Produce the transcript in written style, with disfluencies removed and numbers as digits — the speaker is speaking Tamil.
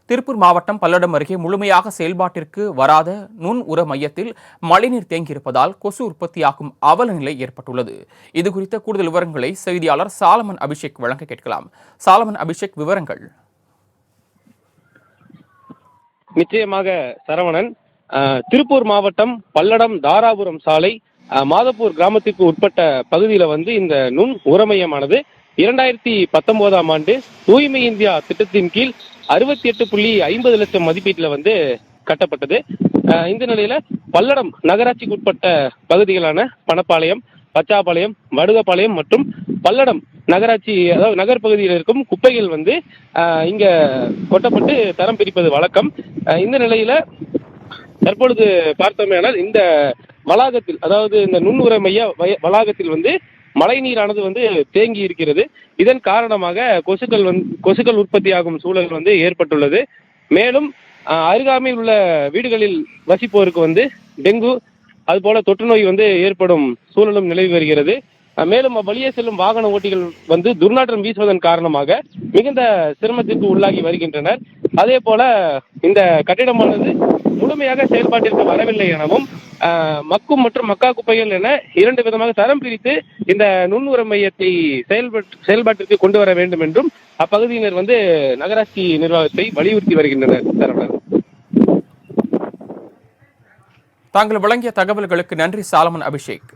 திருப்பூர் மாவட்டம் பல்லடம் அருகே முழுமையாக செயல்பாட்டிற்கு வராத நுண் உர மையத்தில் மழைநீர் தேங்கியிருப்பதால் கொசு உற்பத்தியாகும் அவல நிலை ஏற்பட்டுள்ளது. இதுகுறித்த கூடுதல் விவரங்களை செய்தியாளர் சாலமன் அபிஷேக் வழங்க கேட்கலாம். சாலமன் அபிஷேக், விவரங்கள். நிச்சயமாக சரவணன். திருப்பூர் மாவட்டம் பல்லடம் தாராபுரம் சாலை மாதப்பூர் கிராமத்திற்கு உட்பட்ட பகுதியில் இந்த நுண் உரமையமானது 2019ஆம் ஆண்டு தூய்மை இந்தியா திட்டத்தின் கீழ் 68.50 லட்சம் மதிப்பீட்டில் கட்டப்பட்டது. இந்த நிலையில பல்லடம் நகராட்சிக்கு உட்பட்ட பகுதிகளான பணப்பாளையம், பச்சாப்பாளையம், வடுகப்பாளையம் மற்றும் பல்லடம் நகராட்சி, அதாவது நகர் பகுதியில் இருக்கும் குப்பைகள் இங்க கொட்டப்பட்டு தரம் பிரிப்பது வழக்கம். இந்த நிலையில தற்பொழுது பார்த்தோமேனால் இந்த வளாகத்தில், அதாவது இந்த நுண்ணுர மைய வளாகத்தில் மழை நீரானது தேங்கி இருக்கிறது. இதன் காரணமாக கொசுக்கள் உற்பத்தியாகும் சூழல் ஏற்பட்டுள்ளது. மேலும் அருகாமையில் உள்ள வீடுகளில் வசிப்போருக்கு டெங்கு அதுபோல தொற்று நோய் ஏற்படும் சூழலும் நிலவி வருகிறது. மேலும் அவ்வழியே செல்லும் வாகன ஓட்டிகள் துர்நாற்றம் வீசுவதன் காரணமாக மிகுந்த சிரமத்திற்கு உள்ளாகி வருகின்றனர். அதே போல இந்த கட்டிடமானது முழுமையாக செயல்பாட்டிற்கு வரவில்லை எனவும், மக்கும் மற்றும் மக்கா குப்பைகள் என 2 விதமாக தரம் பிரித்து இந்த நுண்ணுர மையத்தை செயல்பாட்டிற்கு கொண்டு வர வேண்டும் என்றும் அப்பகுதியினர் நகராட்சி நிர்வாகத்தை வலியுறுத்தி வருகின்றனர். தாங்கள் வழங்கிய தகவல்களுக்கு நன்றி சாலமன் அபிஷேக்.